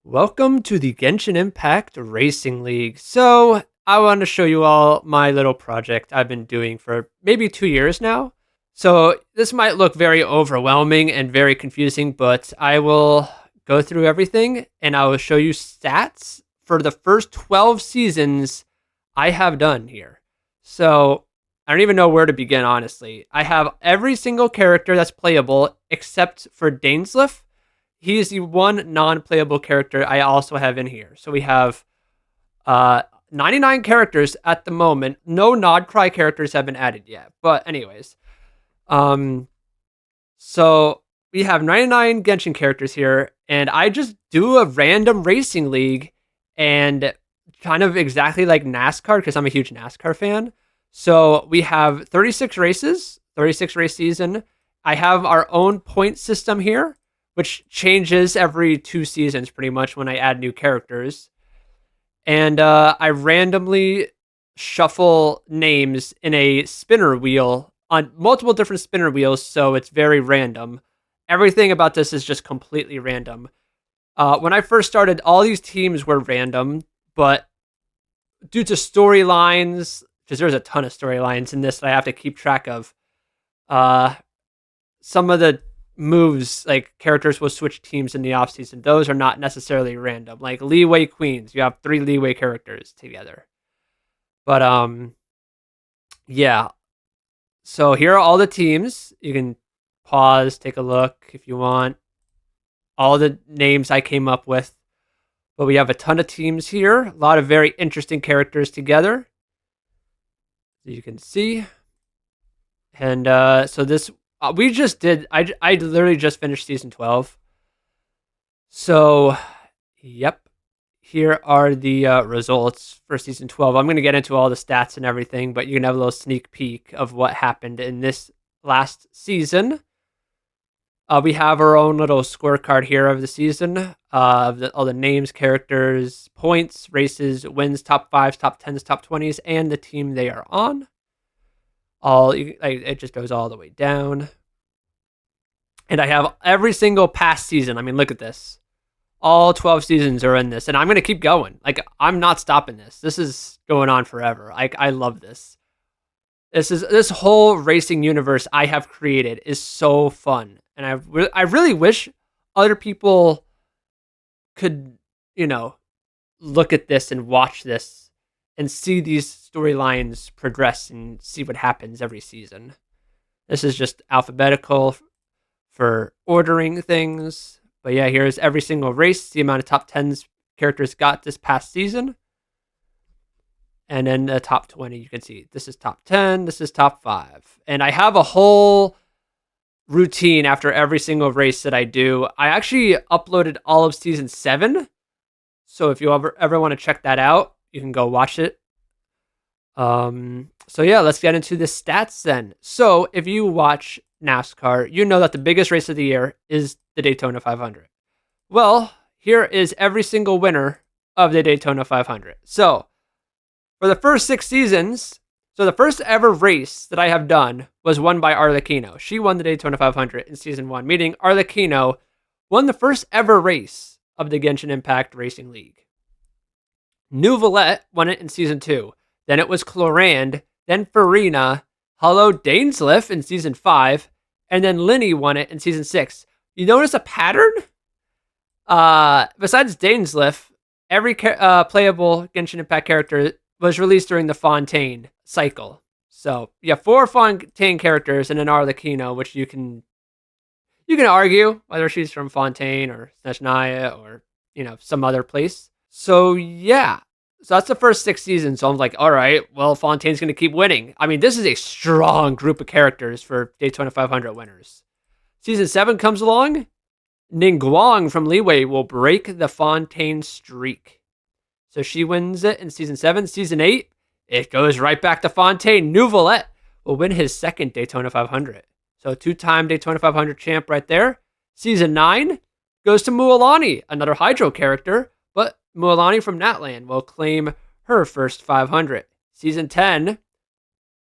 Welcome to the Genshin Impact Racing League. So, I want to show you all my little project I've been doing for maybe 2 years now. So, this might look very overwhelming and very confusing, but I will go through everything and I will show you stats for the first 12 seasons I have done here. So, I don't even know where to begin, honestly. I have every single character that's playable except for Dainsleif. He is the one non-playable character I also have in here. So we have 99 characters at the moment. No Nod Cry characters have been added yet. But anyways, um, so we have 99 Genshin characters here, and I just do a random racing league, and kind of exactly like NASCAR because I'm a huge NASCAR fan. So we have 36 races, 36 race season. I have our own point system here, which changes every 2 seasons pretty much when I add new characters. And I randomly shuffle names in a spinner wheel on multiple different spinner wheels, so it's very random. Everything about this is just completely random. When I first started, all these teams were random, but due to storylines, because there's a ton of storylines in this that I have to keep track of, some of the moves, like characters will switch teams in the offseason. Those are not necessarily random. Like Leeway Queens, you have 3 Leeway characters together. But yeah. So here are all the teams. You can pause, take a look if you want. All the names I came up with. But we have a ton of teams here. A lot of very interesting characters together. So you can see. And so this we just did. I literally just finished season 12. So, yep. Here are the results for season 12. I'm going to get into all the stats and everything, but you can have a little sneak peek of what happened in this last season. We have our own little scorecard here of the season, of all the names, characters, points, races, wins, top 5s, top 10s, top 20s, and the team they are on. It just goes all the way down. And I have every single past season. I mean, look at this. All 12 seasons are in this, and I'm going to keep going. Like, I'm not stopping this. This is going on forever. I love this. This whole racing universe I have created is so fun. And I really wish other people could, look at this and watch this and see these storylines progress and see what happens every season. This is just alphabetical for ordering things. But yeah, here's every single race, the amount of top 10s characters got this past season. And then the top 20, you can see this is top 10, this is top 5. And I have a whole routine after every single race that I do. I actually uploaded all of season 7. So if you ever want to check that out, you can go watch it. So yeah, let's get into the stats then. So if you watch NASCAR, you know that the biggest race of the year is the Daytona 500. Well, here is every single winner of the Daytona 500. So for the first 6 seasons, so the first ever race that I have done was won by Arlecchino. She won the Daytona 500 in season 1, meaning Arlecchino won the first ever race of the Genshin Impact Racing League. Neuvillette won it in season 2. Then it was Clorand, then Farina, Hello Dainsleif in season 5, and then Linny won it in season 6. You notice a pattern? Besides Dainsleif, every playable Genshin Impact character was released during the Fontaine cycle. So you have 4 Fontaine characters and an Arlecchino, which you can argue whether she's from Fontaine or Snezhnaya or some other place. So yeah. So that's the first 6 seasons. So I'm like, all right, well, Fontaine's going to keep winning. I mean, this is a strong group of characters for Daytona 500 winners. Season 7 comes along. Ningguang from Leeway will break the Fontaine streak. So she wins it in season 7. Season 8, it goes right back to Fontaine. Neuvillette will win his second Daytona 500. So 2-time Daytona 500 champ right there. Season 9 goes to Mualani, another Hydro character, but Mualani from Natlan will claim her first 500. Season 10,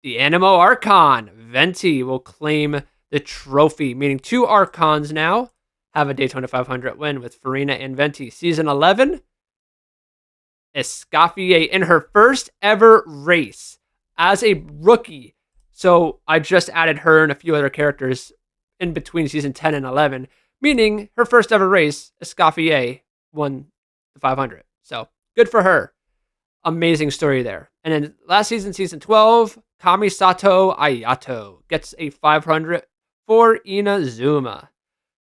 the Animo Archon, Venti, will claim the trophy, meaning 2 Archons now. have a Daytona 500 win with Farina and Venti. Season 11, Escoffier in her first ever race as a rookie. So I just added her and a few other characters in between season 10 and 11, meaning her first ever race, Escoffier won the 500. So good for her. Amazing story there. And then last season, season 12, Kamisato Ayato gets a 500 for Inazuma.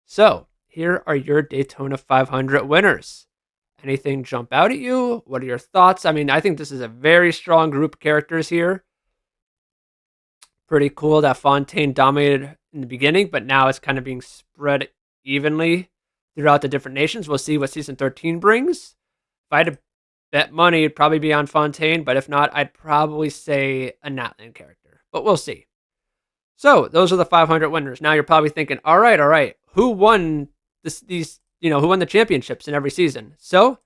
So here are your Daytona 500 winners. Anything jump out at you? What are your thoughts? I mean, I think this is a very strong group of characters here. Pretty cool that Fontaine dominated in the beginning, but now it's kind of being spread evenly throughout the different nations. We'll see what season 13 brings. If I had to bet money, it'd probably be on Fontaine, but if not, I'd probably say a Natlan character. But we'll see. So those are the 500 winners. Now you're probably thinking, all right, who won who won the championships in every season? So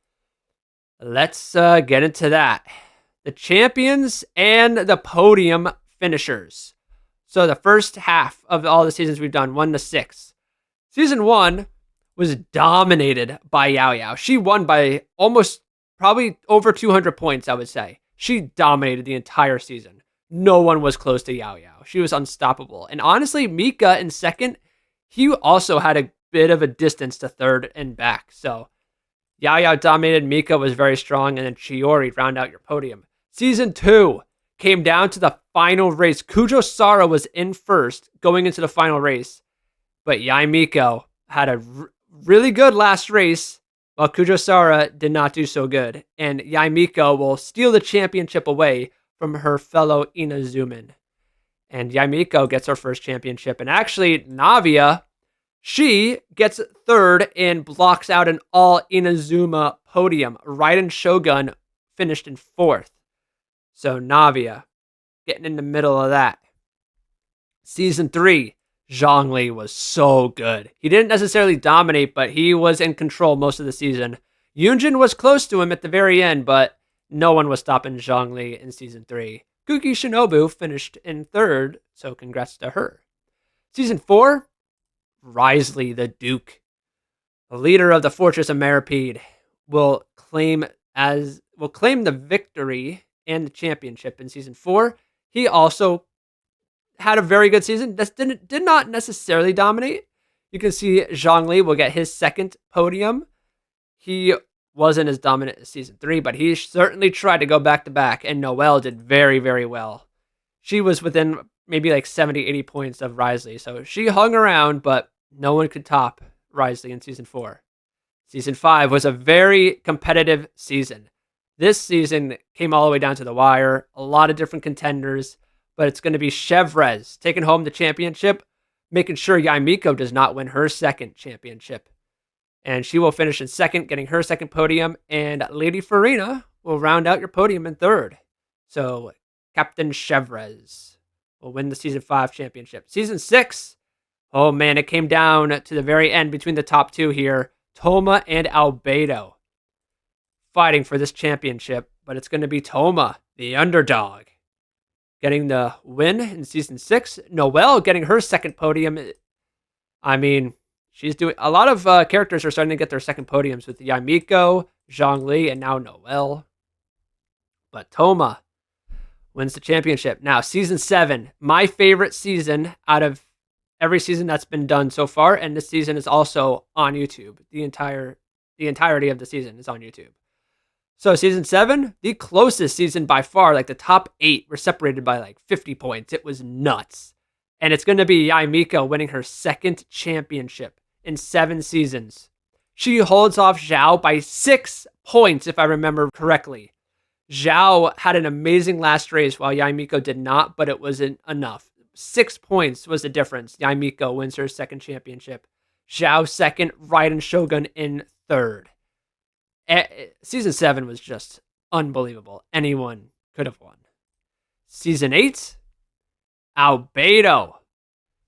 let's get into that. The champions and the podium finishers. So the first half of all the seasons we've done, 1 to 6. Season 1 was dominated by Yao Yao. She won by almost probably over 200 points, I would say. She dominated the entire season. No one was close to Yao Yao. She was unstoppable. And honestly, Mika in second, he also had a bit of a distance to third and back. So Yao Yao dominated. Mika was very strong. And then Chiori round out your podium. Season 2 came down to the final race. Kujo Sara was in first going into the final race. But Yai Miko had a really good last race, while Kujo Sara did not do so good. And Yai Miko will steal the championship away from her fellow Inazuman. And Yai Miko gets her first championship. And actually, Navia, she gets third and blocks out an all Inazuma podium. Raiden Shogun finished in fourth. So Navia getting in the middle of that. Season 3, Zhongli was so good. He didn't necessarily dominate, but he was in control most of the season. Yunjin was close to him at the very end, but no one was stopping Zhongli in Season 3. Kuki Shinobu finished in third, so congrats to her. Season 4, Risley the Duke, the leader of the Fortress of Maripede, will claim the victory and the championship in Season 4. He also had a very good season. This did not necessarily dominate. You can see Zhongli will get his second podium. He wasn't as dominant as Season 3, but he certainly tried to go back-to-back, and Noelle did very, very well. She was within maybe like 70, 80 points of Risley, so she hung around, but no one could top Risley in Season 4. Season 5 was a very competitive season. This season came all the way down to the wire. A lot of different contenders, but it's going to be Chevrez taking home the championship, making sure Yai Miko does not win her second championship. And she will finish in second, getting her second podium, and Lady Farina will round out your podium in third. So Captain Chevrez will win the Season 5 championship. Season 6, oh man, it came down to the very end between the top two here. Toma and Albedo fighting for this championship, but it's going to be Toma, the underdog, getting the win in Season 6. Noelle getting her second podium. I mean, she's doing a lot of characters are starting to get their second podiums with Yai Miko, Zhongli, and now Noelle. But Toma wins the championship. Now, Season 7, my favorite season out of every season that's been done so far, and this season is also on YouTube. The entirety of the season is on YouTube. So Season 7, the closest season by far, like the top 8 were separated by like 50 points. It was nuts. And it's going to be Yai Miko winning her second championship in 7 seasons. She holds off Zhao by 6 points, if I remember correctly. Zhao had an amazing last race while Yai Miko did not, but it wasn't enough. 6 points was the difference. Yai Miko wins her second championship. Zhao second, Raiden Shogun in third. Season 7 was just unbelievable. Anyone could have won. Season 8, Albedo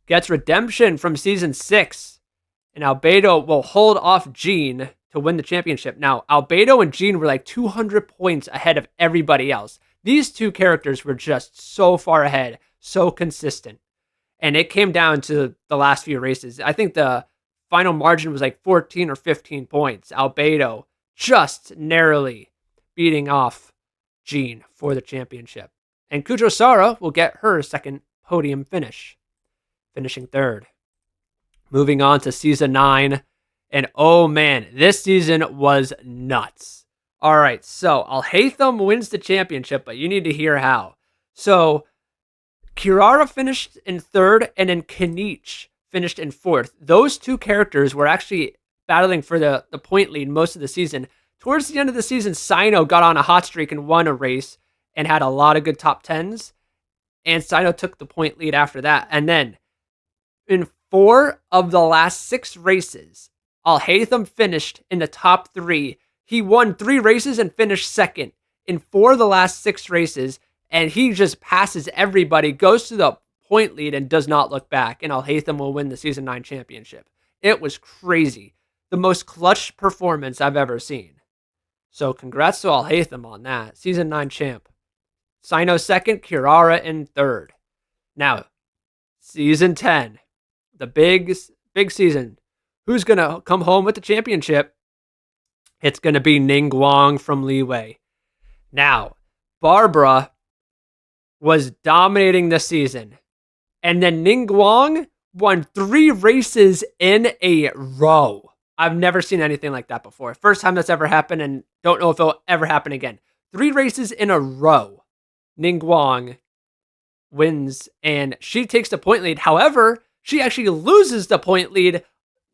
gets redemption from Season 6, and Albedo will hold off Jean to win the championship. Now, Albedo and Jean were like 200 points ahead of everybody else. These two characters were just so far ahead, so consistent. And it came down to the last few races. I think the final margin was like 14 or 15 points. Albedo just narrowly beating off Jean for the championship. And Kujosara will get her second podium finish, finishing third. Moving on to season 9. And oh man, this season was nuts. All right, so Alhaitham wins the championship, but you need to hear how. So Kirara finished in third, and then Kanich finished in fourth. Those two characters were actually battling for the point lead most of the season. Towards the end of the season, Sino got on a hot streak and won a race and had a lot of good top 10s. And Sino took the point lead after that. And then in 4 of the last 6 races, Alhaitham finished in the top 3. He won 3 races and finished second in 4 of the last 6 races. And he just passes everybody, goes to the point lead, and does not look back. And Alhaitham will win the Season 9 championship. It was crazy. The most clutch performance I've ever seen. So congrats to Alhaitham on that. Season 9 champ. Sino second, Kirara in third. Now, Season 10. The big season. Who's going to come home with the championship? It's going to be Ningguang from Liwei. Now, Barbara was dominating the season. And then Ningguang won 3 races in a row. I've never seen anything like that before. First time that's ever happened, and don't know if it'll ever happen again. 3 races in a row. Ningguang wins, and she takes the point lead. However, she actually loses the point lead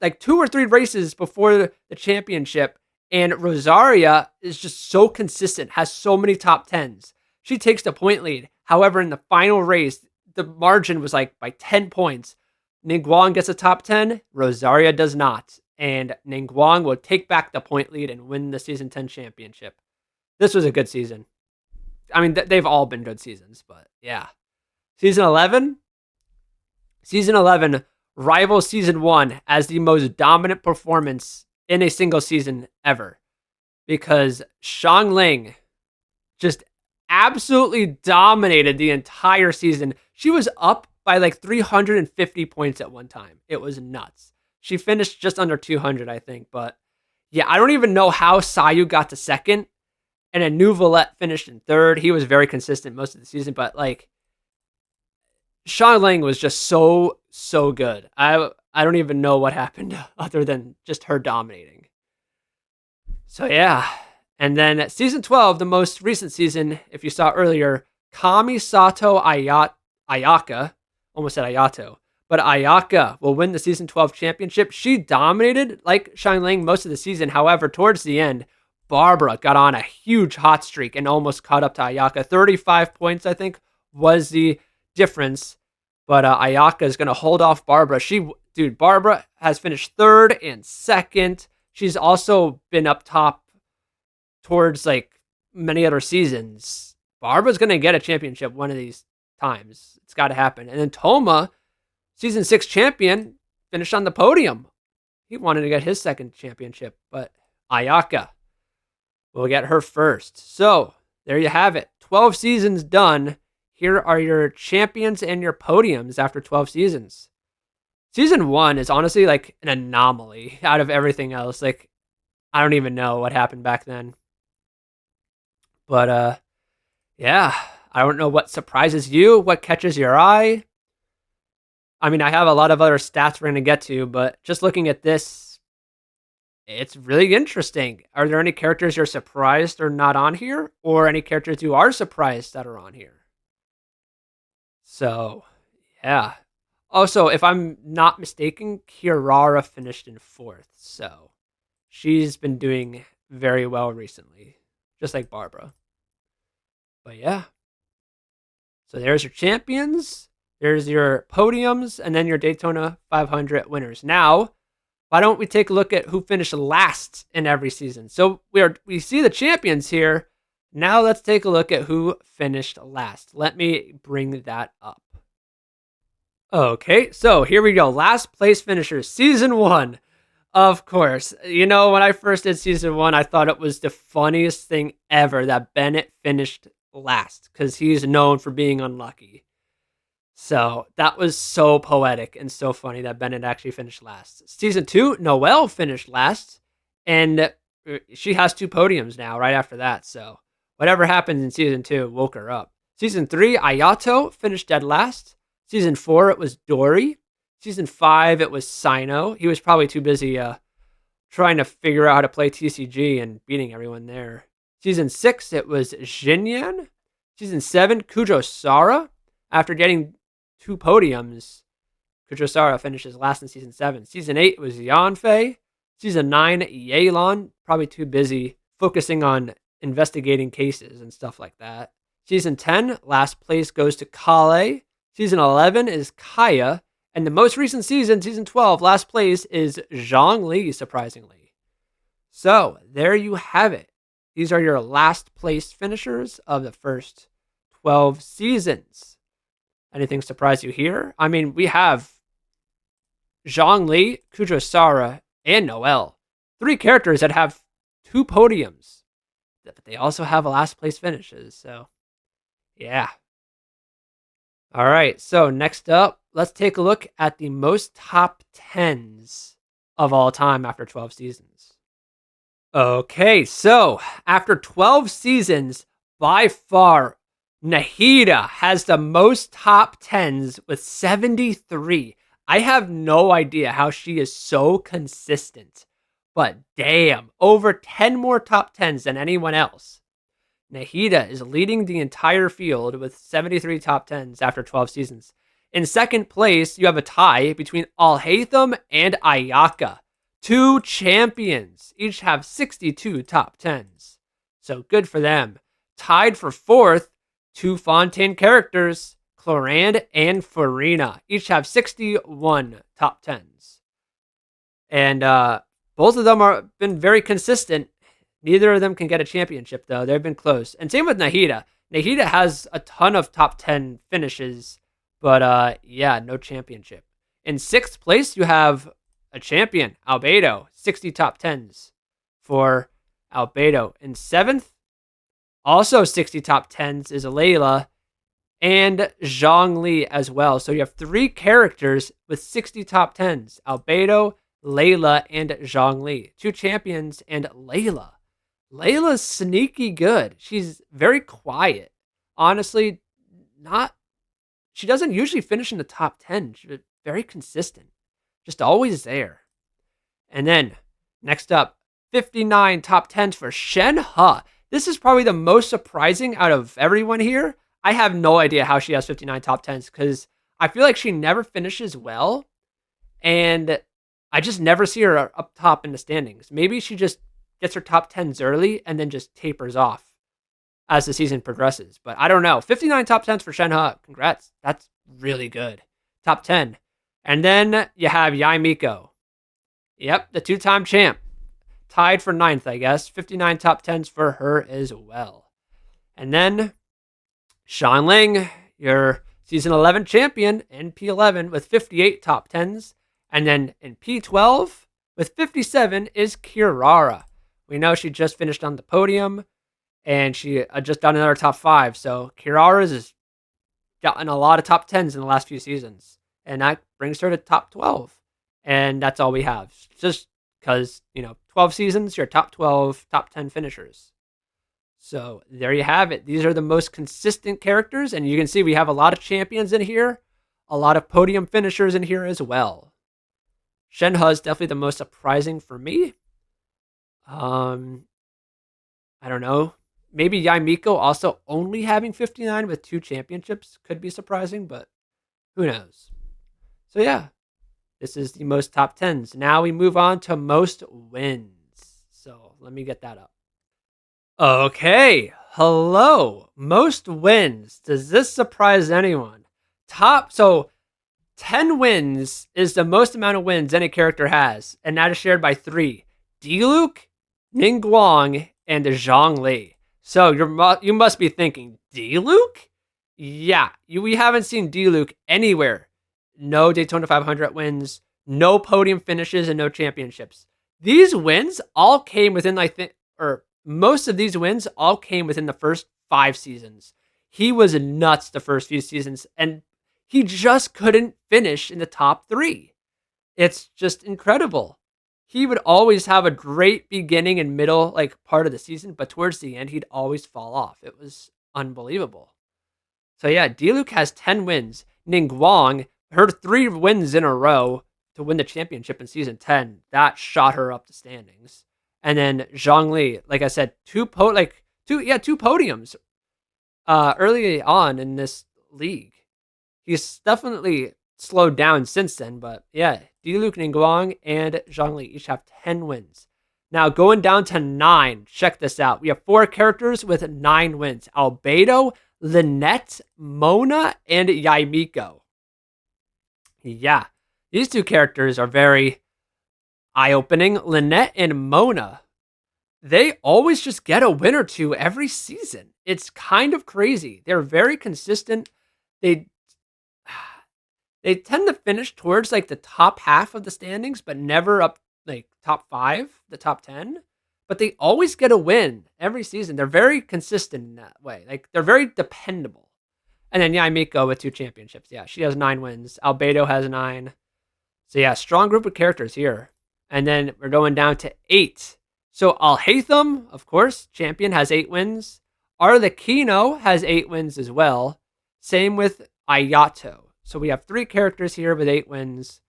like 2 or 3 races before the championship. And Rosaria is just so consistent, has so many top 10s. She takes the point lead. However, in the final race, the margin was like by 10 points. Ningguang gets a top 10, Rosaria does not. And Ningguang will take back the point lead and win the Season 10 championship. This was a good season. I mean, they've all been good seasons, but yeah. Season 11? Season 11 rivals Season 1 as the most dominant performance in a single season ever. Because Xiangling just absolutely dominated the entire season. She was up by like 350 points at one time. It was nuts. She finished just under 200, I think. But yeah, I don't even know how Sayu got to second. And then Nouvelette finished in third. He was very consistent most of the season. But like, Xiangling was just so good. I don't even know what happened other than just her dominating. So yeah. And then Season 12, the most recent season, if you saw earlier, Kamisato Ayaka, almost said Ayato, but Ayaka will win the Season 12 championship. She dominated like Xiangling most of the season. However, towards the end, Barbara got on a huge hot streak and almost caught up to Ayaka. 35 points, I think, was the difference. But Ayaka is going to hold off Barbara. Barbara has finished third and second. She's also been up top towards like many other seasons. Barbara's going to get a championship one of these times. It's got to happen. And then Toma, Season 6 champion, finished on the podium. He wanted to get his second championship, but Ayaka will get her first. So there you have it. 12 seasons done. Here are your champions and your podiums after 12 seasons. Season 1 is honestly like an anomaly out of everything else. Like, I don't even know what happened back then. But, yeah, I don't know what surprises you, what catches your eye. I mean, I have a lot of other stats we're going to get to, but just looking at this, it's really interesting. Are there any characters you're surprised are not on here? Or any characters you are surprised that are on here? So, yeah. Also, if I'm not mistaken, Kirara finished in 4th. So, she's been doing very well recently. Just like Barbara. But yeah. So there's your champions. There's your podiums. And then your Daytona 500 winners. Now, why don't we take a look at who finished last in every season? So we see the champions here. Now let's take a look at who finished last. Let me bring that up. Okay, so here we go. Last place finishers, Season 1. Of course. You know, when I first did Season 1, I thought it was the funniest thing ever that Bennett finished last because he's known for being unlucky. So that was so poetic and so funny that Bennett actually finished last. Season 2, Noelle finished last, and she has 2 podiums now right after that. So whatever happens in season 2 woke her up. Season 3, Ayato finished dead last. Season 4, it was Dory. Season 5, it was Sino. He was probably too busy trying to figure out how to play TCG and beating everyone there. Season 6, it was Jinyan. Season 7, Kujo Sara. After getting 2 podiums, Kujo Sara finishes last in Season 7. Season 8 was Yanfei. Season 9, Yelan. Probably too busy focusing on investigating cases and stuff like that. Season 10, last place goes to Kale. Season 11 is Kaya. And the most recent season, Season 12, last place is Zhongli, surprisingly. So, there you have it. These are your last place finishers of the first 12 seasons. Anything surprise you here? I mean, we have Zhongli, Kujo Sara, and Noelle. 3 characters that have 2 podiums. But they also have last place finishes. So, yeah. All right. So, next up, let's take a look at the most top 10s of all time after 12 seasons. Okay. So, after 12 seasons, by far, Nahida has the most top 10s with 73. I have no idea how she is so consistent, but damn, over 10 more top 10s than anyone else. Nahida is leading the entire field with 73 top 10s after 12 seasons. In second place, you have a tie between Al-Haytham and Ayaka. 2 champions, each have 62 top 10s. So good for them. Tied for fourth, 2 Fontaine characters, Clorand and Farina, each have 61 top 10s. And both of them have been very consistent. Neither of them can get a championship, though. They've been close. And same with Nahida. Nahida has a ton of top 10 finishes, but yeah, no championship. In sixth place, you have a champion, Albedo, 60 top 10s for Albedo. In seventh, also 60 top 10s is Layla and Zhongli as well. So you have 3 characters with 60 top 10s, Albedo, Layla, and Zhongli. 2 champions and Layla. Layla's sneaky good. She's very quiet. Honestly, she doesn't usually finish in the top 10. She's very consistent. Just always there. And then, next up, 59 top 10s for Shen He. This is probably the most surprising out of everyone here. I have no idea how she has 59 top 10s because I feel like she never finishes well. And I just never see her up top in the standings. Maybe she just gets her top 10s early and then just tapers off as the season progresses. But I don't know. 59 top 10s for Shen He. Congrats. That's really good. Top 10. And then you have Yai Miko. Yep, the 2-time champ. Tied for 9th, I guess. 59 top 10s for her as well. And then Shan Ling, your season 11 champion in P11 with 58 top 10s. And then in P12 with 57 is Kirara. We know she just finished on the podium and she just done another top 5. So Kirara's has gotten a lot of top 10s in the last few seasons. And that brings her to top 12. And that's all we have. Just because, 12 seasons, you're top 12, top 10 finishers. So there you have it. These are the most consistent characters. And you can see we have a lot of champions in here, a lot of podium finishers in here as well. Shen He is definitely the most surprising for me. I don't know. Maybe Yai Miko also only having 59 with 2 championships could be surprising, but who knows? So yeah, this is the most top 10s. Now we move on to most wins. So let me get that up. Okay, hello. Most wins. Does this surprise anyone? So 10 wins is the most amount of wins any character has, and that is shared by 3. Diluc, Ningguang, and Zhongli. So you must be thinking, Diluc? Yeah, we haven't seen Diluc anywhere. No Daytona 500 wins, no podium finishes, and no championships. These wins all came within, most of these wins all came within the first 5 seasons. He was nuts the first few seasons, and He just couldn't finish in the top 3. It's just incredible. He would always have a great beginning and middle like part of the season, but towards the end he'd always fall off. It was unbelievable. So yeah, Diluc has 10 wins. Ningguang, her 3 wins in a row to win the championship in season 10. That shot her up the standings. And then Zhongli, like I said, two podiums early on in this league. He's definitely slowed down since then, but yeah, Diluc, Ningguang, and Zhongli each have 10 wins. Now going down to 9, check this out. We have 4 characters with 9 wins. Albedo, Lynette, Mona, and Yaimiko. Yeah, these 2 characters are very eye-opening. Lynette and Mona, they always just get a win or 2 every season. It's kind of crazy. They're very consistent. They they tend to finish towards like the top half of the standings, but never up like top 5, the top 10. But they always get a win every season. They're very consistent in that way. Like they're very dependable. And then Yaimiko with 2 championships. Yeah, she has 9 wins. Albedo has 9. So yeah, strong group of characters here. And then we're going down to 8. So Alhaitham, of course, champion, has 8 wins. Arlecchino has 8 wins as well. Same with Ayato. So we have 3 characters here with 8 wins.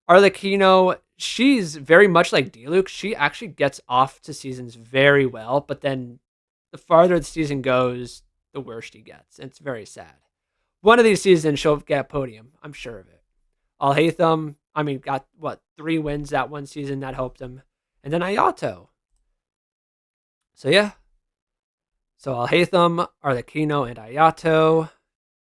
Arlecchino, she's very much like Diluc. She actually gets off to seasons very well, but then the farther the season goes, the worse she gets. It's very sad. One of these seasons she'll get a podium. I'm sure of it. Alhaitham, got 3 wins that one season. That helped him. And then Ayato. So yeah. So Alhaitham, Arlecchino, and Ayato.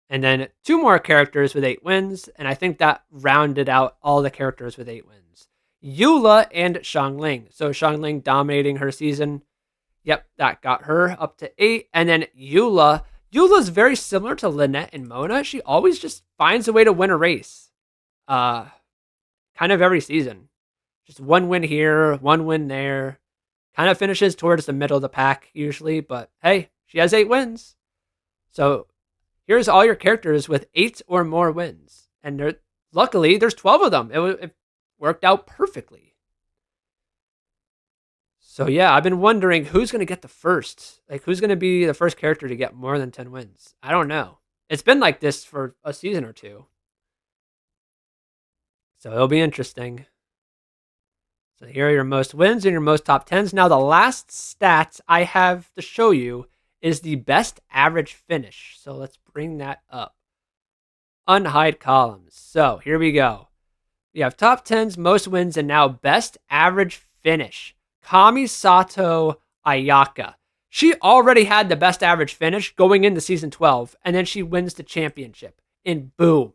And then 2 more characters with 8 wins. And I think that rounded out all the characters with 8 wins. Eula and Xiangling. So Xiangling dominating her season. Yep, that got her up to 8. And then Eula. Eula's very similar to Lynette and Mona. She always just finds a way to win a race. Kind of every season. Just 1 win here, 1 win there. Kind of finishes towards the middle of the pack usually. But hey, she has 8 wins. So here's all your characters with 8 or more wins. And luckily, there's 12 of them. It worked out perfectly. So yeah, I've been wondering who's going to get the first. Like, who's going to be the first character to get more than 10 wins? I don't know. It's been like this for a season or 2. So it'll be interesting. So here are your most wins and your most top 10s. Now, the last stats I have to show you is the best average finish. So let's bring that up. Unhide columns. So here we go. We have top 10s, most wins, and now best average finish. Kamisato Ayaka. She already had the best average finish going into season 12, and then she wins the championship. And boom,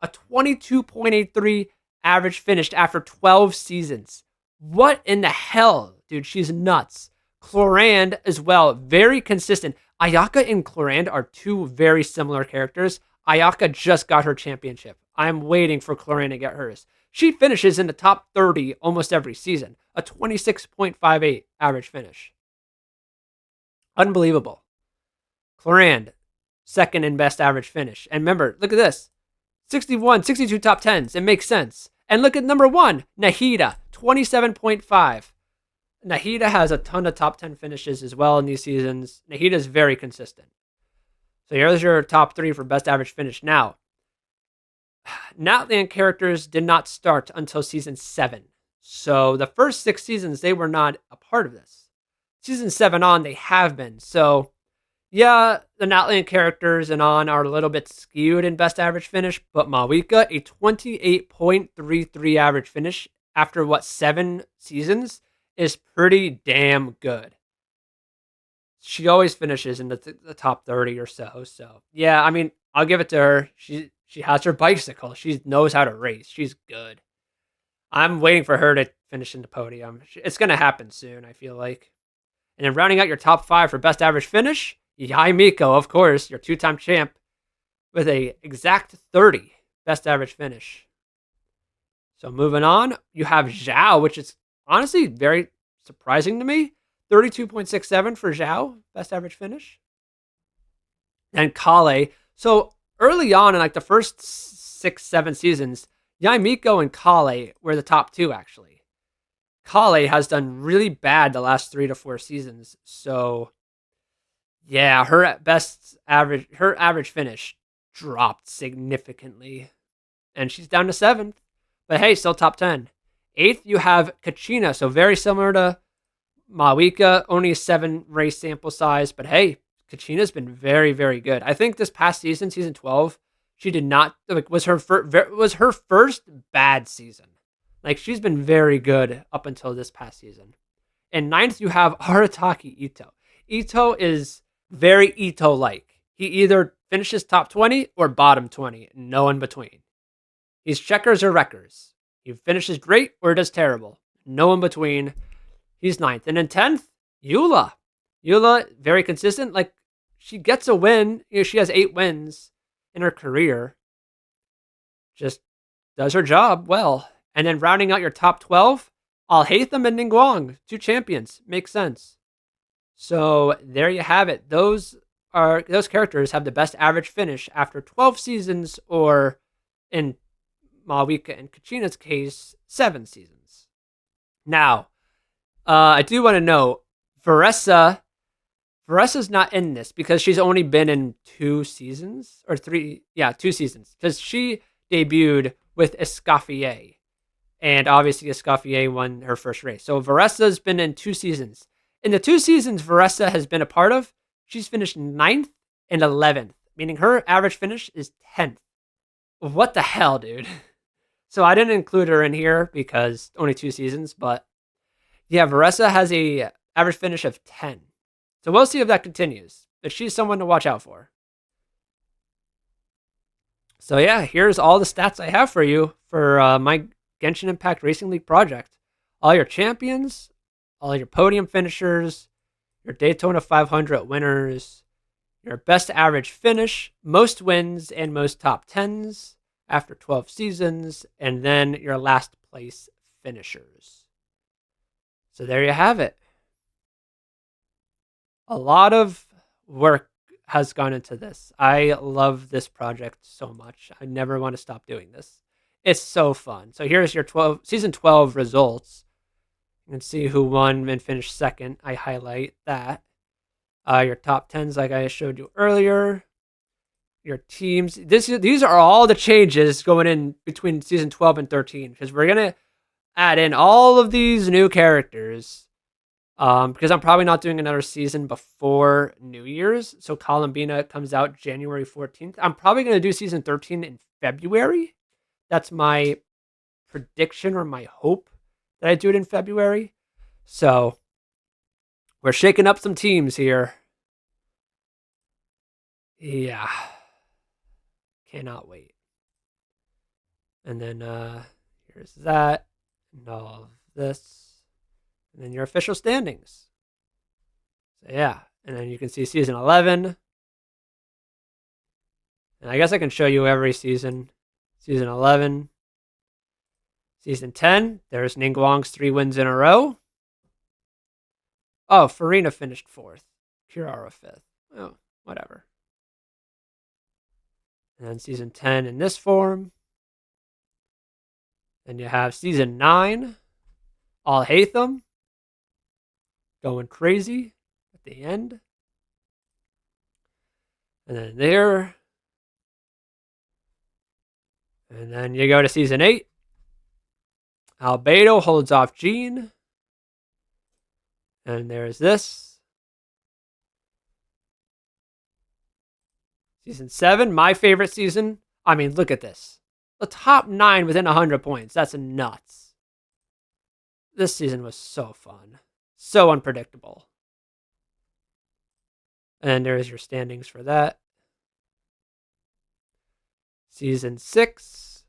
a 22.83 average finished after 12 seasons. What in the hell, dude? She's nuts. Clorand as well, very consistent. Ayaka and Clorand are 2 very similar characters. Ayaka just got her championship. I'm waiting for Clorand to get hers. She finishes in the top 30 almost every season. A 26.58 average finish. Unbelievable. Clorand, second in best average finish. And remember, look at this. 61, 62 top 10s. It makes sense. And look at number 1, Nahida, 27.5. Nahida has a ton of top 10 finishes as well in these seasons. Nahida is very consistent. So here's your top 3 for best average finish. Now, Natland characters did not start until season 7. So the first 6 seasons, they were not a part of this. Season 7 on, they have been. So yeah, the Natland characters and on are a little bit skewed in best average finish, but Mawika, a 28.33 average finish after 7 seasons is pretty damn good. She always finishes in the top 30 or so. So yeah, I'll give it to her. She has her bicycle. She knows how to race. She's good. I'm waiting for her to finish in the podium. It's going to happen soon, I feel like. And then rounding out your top 5 for best average finish, Yaimiko, of course, your 2-time champ, with a exact 30 best average finish. So moving on, you have Zhao, which is honestly very surprising to me. 32.67 for Zhao, best average finish. And Kale. So early on in like the first 6, 7 seasons, Yaimiko and Kale were the top two actually. Kale has done really bad the last 3 to 4 seasons. So yeah, her average finish dropped significantly, and she's down to seventh. But hey, still top 10. Eighth, you have Kachina, so very similar to Mawika, only a 7 race sample size. But hey, Kachina's been very, very good. I think this past season, season 12, she did not like was her first bad season. Like she's been very good up until this past season. And ninth, you have Arataki Ito. Ito is very Ito like. He either finishes top 20 or bottom 20, no in between. He's checkers or wreckers. He finishes great or does terrible, no in between. He's ninth. And then 10th, Eula. Eula, very consistent. Like, she gets a win. She has 8 wins in her career. Just does her job well. And then rounding out your top 12, Alhaitham and Ningguang, 2 champions. Makes sense. So there you have it. Those characters have the best average finish after 12 seasons, or in Mawika and Kachina's case, 7 seasons. Now, I do want to know, Varesa's not in this because she's only been in 2 seasons or 3. Yeah, 2 seasons, because she debuted with Escoffier, and obviously Escoffier won her first race. So Varesa's been in 2 seasons. In the 2 seasons Varesa has been a part of, she's finished 9th and 11th, meaning her average finish is 10th. What the hell, dude? So I didn't include her in here because only 2 seasons, but yeah, Varesa has a average finish of 10. So we'll see if that continues. But she's someone to watch out for. So yeah, here's all the stats I have for you for my Genshin Impact Racing League project. All your champions, all your podium finishers, your Daytona 500 winners, your best average finish, most wins, and most top 10s after 12 seasons, and then your last place finishers. So there you have it. A lot of work has gone into this. I love this project so much. I never want to stop doing this. It's so fun. So here's your season 12 results. You can see who won and finished second. I highlight that. Your top 10s, like I showed you earlier. Your teams. These are all the changes going in between season 12 and 13, because we're going to add in all of these new characters, because I'm probably not doing another season before New Year's. So Columbina comes out January 14th. I'm probably going to do season 13 in February. That's my prediction, or my hope, that I do it in February. So we're shaking up some teams here. Yeah. Cannot wait. And then here's that, and all of this, and then your official standings. So yeah, and then you can see season 11. And I guess I can show you every season. Season 11. Season 10, there's Ningguang's 3 wins in a row. Oh, Farina finished 4th. Kirara 5th. Oh, whatever. And then season 10 in this form. Then you have season 9, Alhaitham going crazy at the end. And then there. And then you go to season 8. Albedo holds off Jean. And there's this. Season 7, my favorite season. I mean, look at this. The top 9 within 100 points. That's nuts. This season was so fun. So unpredictable. And there's your standings for that. Season 6.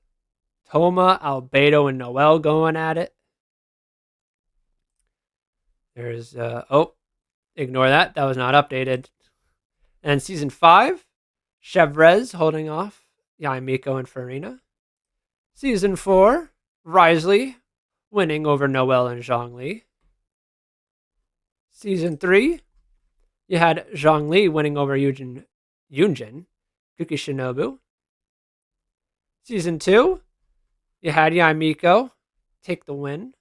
Toma, Albedo, and Noel going at it. There's, ignore that. That was not updated. And season 5. Chevrez holding off Yaimiko and Farina. Season 4, Risley winning over Noel and Zhongli. Season 3, you had Zhongli winning over Yunjin. Kuki Shinobu. Season 2, you had Yaimiko take the win.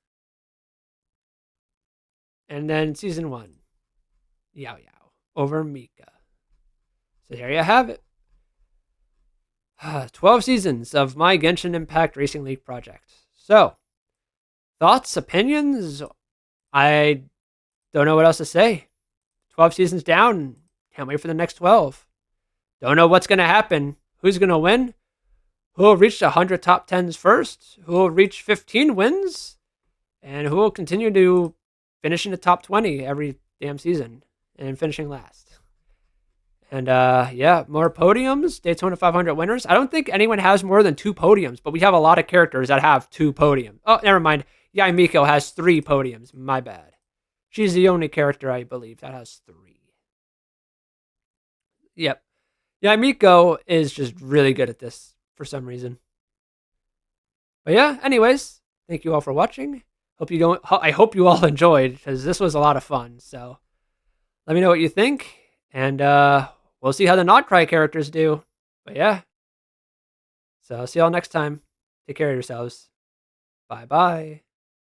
And then season 1, Yao Yao over Mika. So there you have it. 12 seasons of my Genshin Impact Racing League project. So, thoughts, opinions? I don't know what else to say. 12 seasons down. Can't wait for the next 12. Don't know what's going to happen. Who's going to win? Who will reach 100 top 10s first? Who will reach 15 wins? And who will continue to finish in the top 20 every damn season and finishing last? And yeah, more podiums, Daytona 500 winners. I don't think anyone has more than 2 podiums, but we have a lot of characters that have 2 podiums. Oh, never mind. Yaimiko has 3 podiums. My bad. She's the only character, I believe, that has 3. Yep. Yaimiko is just really good at this for some reason. But yeah, anyways, thank you all for watching. I hope you all enjoyed, because this was a lot of fun. So let me know what you think, and we'll see how the Not Cry characters do. But yeah. So I'll see y'all next time. Take care of yourselves. Bye bye.